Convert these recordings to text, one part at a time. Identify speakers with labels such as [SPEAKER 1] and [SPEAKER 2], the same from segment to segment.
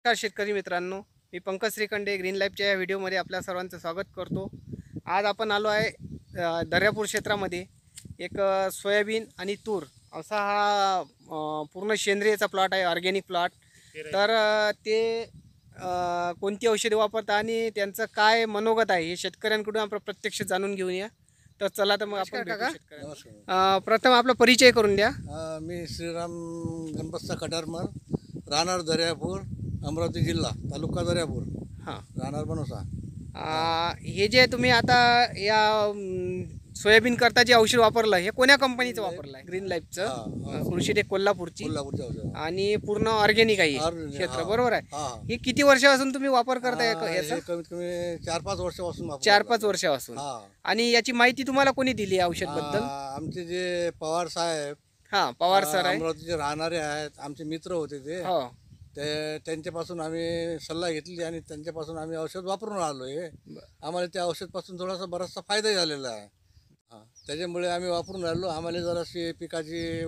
[SPEAKER 1] नमस्कार शेतकरी मित्रांनो, मी पंकज श्रीखंडे ग्रीन लाईफच्या या व्हिडिओमध्ये आपल्या सर्वांचं स्वागत करतो. आज आपण आलो आहे दर्यापूर क्षेत्रामध्ये. एक सोयाबीन आणि तूर असा हा पूर्ण सेंद्रियचा प्लॉट आहे, ऑर्गॅनिक प्लॉट. तर ते कोणती औषधे वापरतात आणि त्यांचं काय मनोगत आहे हे शेतकऱ्यांकडून आपण प्रत्यक्ष जाणून घेऊया. तर चला तर मग आपण काका प्रथम आपला परिचय करून द्या.
[SPEAKER 2] मी श्रीराम गणपतचा कटारमल, राहणार दर्यापूर, अमरावती जिल्हा, तालुका दर्यापूर,
[SPEAKER 1] हां,
[SPEAKER 2] राहणार बनवसा.
[SPEAKER 1] हे जे तुम्ही आता या सोयाबीन करता जे औषध वापरलं हे कोण्या कंपनीचं वापरलं आहे? ग्रीन लाईफचं, कृषीटेक कोल्हापूरची,
[SPEAKER 2] कोल्हापूरच्या औषध.
[SPEAKER 1] आणि पूर्ण ऑर्गॅनिक आहे
[SPEAKER 2] Organic,
[SPEAKER 1] क्षेत्र,
[SPEAKER 2] हां.
[SPEAKER 1] बरोबर आहे?
[SPEAKER 2] हां.
[SPEAKER 1] हे किती वर्षापासून तुम्ही वापर करताय याचा?
[SPEAKER 2] हे कमीत कमी 4-5 वर्षापासून वापरतो.
[SPEAKER 1] 4-5 वर्षापासून.
[SPEAKER 2] हां.
[SPEAKER 1] आणि याची माहिती तुम्हाला कोणी दिली या औषध बद्दल?
[SPEAKER 2] आमचे जे पवार साहेब,
[SPEAKER 1] हां, पवार सर आहे.
[SPEAKER 2] अमरावतीचे राहणारे आहेत, आमचे मित्र होते ते.
[SPEAKER 1] हो,
[SPEAKER 2] त्यांच्यापासून आम्ही सल्ला घेतली आणि त्यांच्यापासून आम्ही औषध वापरून आलो आहे. आम्हाला त्या औषधपासून थोडासा बराचसा फायदा झालेला आहे. त्याच्यामुळे आम्ही वापरून राहिलो. आम्हाला जराशी पिकाची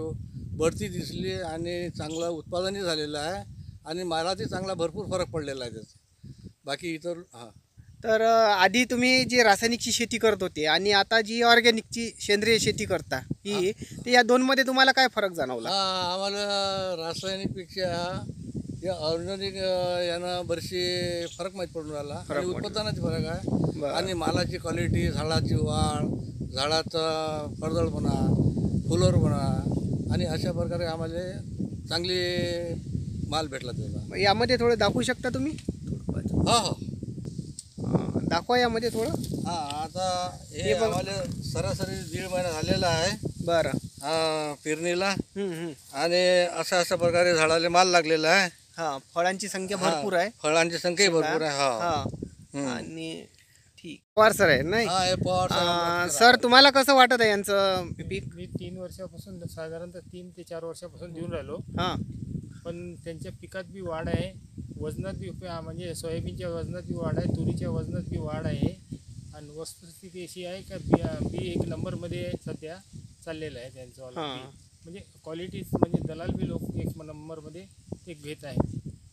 [SPEAKER 2] बढती दिसली आणि चांगलं उत्पादनही झालेलं आहे आणि मालातही चांगला भरपूर फरक पडलेला आहे त्याचा. बाकी इतर
[SPEAKER 1] तर आधी तुम्ही जी रासायनिकची शेती करत होते आणि आता जी ऑर्गॅनिकची सेंद्रिय शेती करता ही, तर या दोनमध्ये तुम्हाला काय फरक जाणवला?
[SPEAKER 2] आम्हाला रासायनिकपेक्षा या ऑर्गॅनिक यानं बरीचशी फरक माहीत पडून राहिला आणि उत्पादनाची फरक आहे आणि मालाची क्वालिटी, झाडाची वाढ, झाडाचा फळदळपणा, फुलरपणा आणि अशा प्रकारे आम्हाला चांगली माल भेटला त्याचा.
[SPEAKER 1] यामध्ये थोडं दाखवू शकता तुम्ही?
[SPEAKER 2] हो हो,
[SPEAKER 1] दाखवा यामध्ये थोडं.
[SPEAKER 2] आता हे आम्हाला सरासरी 1.5 महिना झालेला आहे.
[SPEAKER 1] बरं.
[SPEAKER 2] पेरणीला.
[SPEAKER 1] हम्म.
[SPEAKER 2] आणि अशा प्रकारे झाडाला माल लागलेला आहे.
[SPEAKER 1] हा, फळांची संख्या भरपूर आहे.
[SPEAKER 2] फळांची संख्या भरपूर आहे.
[SPEAKER 1] हा, आणि ठीक. पवार सर आहे नाही?
[SPEAKER 2] हे पवार
[SPEAKER 1] सर, तुम्हाला कसं वाटत आहे यांचं पीक?
[SPEAKER 3] मी 3 वर्षापासून, साधारणतः 3 ते 4 वर्षापासून देऊन राहिलो.
[SPEAKER 1] हा,
[SPEAKER 3] पण त्यांच्या पिकात बी वाढ आहे, वजनात बी, म्हणजे सोयाबीनच्या वजनात बी वाढ आहे, तुरीच्या वजनात बी वाढ आहे. आणि वस्तुस्थिती अशी आहे का बी 1 नंबरमध्ये सध्या चाललेलं आहे त्यांचं वाला बी. म्हणजे क्वालिटीज, म्हणजे दलाल बी लोक 1 नंबरमध्ये ते घेत आहे.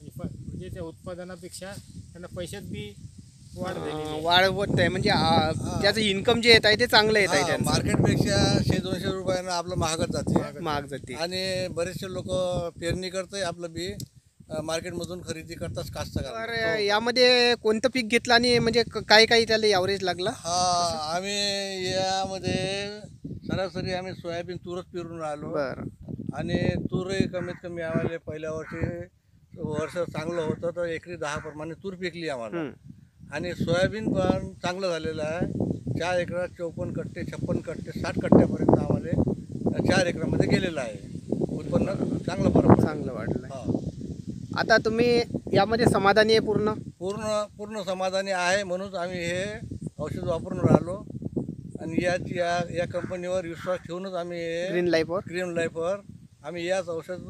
[SPEAKER 3] म्हणजे त्या उत्पादनापेक्षा त्यांना पैशात बी वाढ झालेली
[SPEAKER 1] वाढवत आहे. म्हणजे त्याचं इन्कम जे येत आहे ते चांगलं येत आहे त्यांचं.
[SPEAKER 2] मार्केटपेक्षा 100-200 रुपयानं आपलं महागच जाते.
[SPEAKER 1] महाग जाते.
[SPEAKER 2] आणि बरेचसे लोक पेरणी करताय आपलं बी मार्केटमधून खरेदी करतात कास्तकार.
[SPEAKER 1] तर यामध्ये कोणतं पीक घेतलं आणि म्हणजे काही त्याला ॲव्हरेज लागला?
[SPEAKER 2] आम्ही यामध्ये सरासरी आम्ही सोयाबीन तूरच पेरून राहिलो.
[SPEAKER 1] बरं.
[SPEAKER 2] आणि तूरही कमीत कमी आम्हाला पहिल्या वर्ष चांगलं होतं तर एकरी 10 प्रमाणे तूर पिकली आम्हाला. आणि सोयाबीन पण चांगलं झालेलं आहे. 4 एकरात 54 कट्टे, 56 कट्टे, 60 कट्ट्यापर्यंत आम्हाला 4 एकरामध्ये गेलेलं आहे. उत्पन्न चांगलं
[SPEAKER 1] वाढलं.
[SPEAKER 2] हा.
[SPEAKER 1] आता तुम्ही यामध्ये समाधानी आहे?
[SPEAKER 2] पूर्ण समाधानी आहे. म्हणून आम्ही हे औषध वापरून राहिलो आणि या कंपनीवर विश्वास ठेवूनच आम्ही
[SPEAKER 1] ग्रीन
[SPEAKER 2] लाईफवर आम्ही याच औषध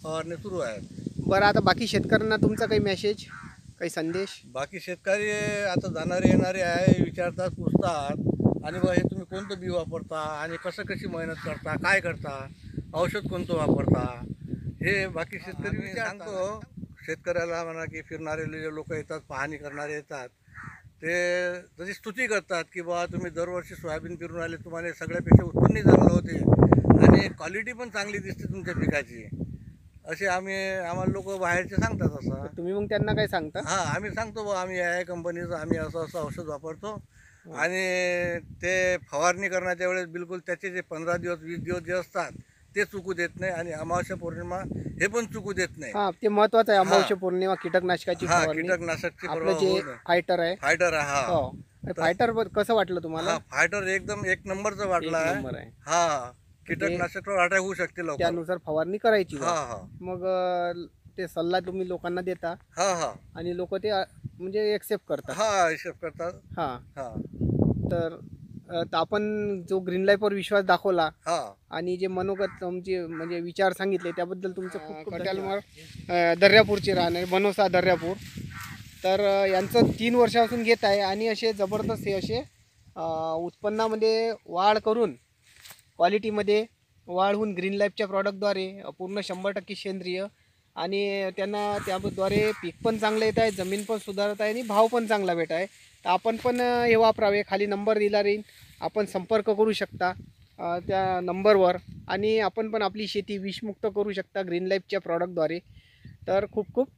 [SPEAKER 2] फवारणी सुरू आहे.
[SPEAKER 1] बरं, आता बाकी शेतकऱ्यांना तुमचा काही मेसेज, काही संदेश?
[SPEAKER 2] बाकी शेतकरी आता जाणारे येणारे आहे, विचारतात, पुछतात आणि बा हे तुम्ही कोणतं बी वापरता आणि कशी मेहनत करता, काय करता, औषध कोणतं वापरता, हे बाकी शेतकरी मी सांगतो. शेतकऱ्याला म्हणा की फिरणारे जे लोक येतात, पाहणी करणारे येतात, ते तशी स्तुती करतात की बा तुम्ही दरवर्षी सोयाबीन पेरून राहिले, तुम्हाला सगळ्यापेक्षा उत्पन्नही चांगलं होते आणि क्वालिटी पण चांगली दिसते तुमच्या पिकाची, असे आम्हाला लोक बाहेरचे सांगतात. असं
[SPEAKER 1] तुम्ही मग त्यांना काय सांगता?
[SPEAKER 2] आम्ही सांगतो बा आम्ही या कंपनीचं आम्ही असं औषध वापरतो आणि ते फवारणी करण्याच्या वेळेस बिलकुल त्याचे जे 15 दिवस 20 दिवस जे असतात ते चुकू देत नाही आणि अमावस्या पौर्णिमा हे पण चुकू देत नाही.
[SPEAKER 1] हा, ते महत्वाचं आहे. अमावस्या पौर्णिमा कीटकनाशकाची फवारणी.
[SPEAKER 2] कीटकनाशकची
[SPEAKER 1] आपलं जे फायटर आहे. फायटर कसं वाटलं तुम्हाला?
[SPEAKER 2] फायटर एकदम 1 नंबरचं वाटलं आहे. हा, कीटकनाशक अटॅक होऊ शकते लवकर,
[SPEAKER 1] त्यानुसार फवारणी करायची.
[SPEAKER 2] मग
[SPEAKER 1] ते सल्ला तुम्ही लोकांना देता आणि लोक ते म्हणजे एक्सेप्ट करतात. तर आपण जो ग्रीन लाईफवर विश्वास दाखवला आणि जे मनोगत तुमचे म्हणजे विचार सांगितले त्याबद्दल तुमचं खूप धन्यवाद. दर्यापूरचे राहणारे बनोसा दर्यापूर. तर यांचं 3 वर्षापासून घेत आहे आणि असे जबरदस्त हे असे उत्पन्नामध्ये वाढ करून, क्वालिटीमध्ये वाढ होऊन ग्रीन लाईफच्या प्रॉडक्टद्वारे पूर्ण 100% सेंद्रिय आणि त्यांना त्याद्वारे पीक पण चांगलं येत आहे, जमीन पण सुधारत आहे आणि भाव पण चांगला भेट आहे. तर आपण पण हे वापरावे. खाली नंबर दिला राहील, आपण संपर्क करू शकता त्या नंबरवर आणि आपण पण आपली शेती विषमुक्त करू शकता ग्रीन लाईफच्या प्रॉडक्टद्वारे. तर खूप खूप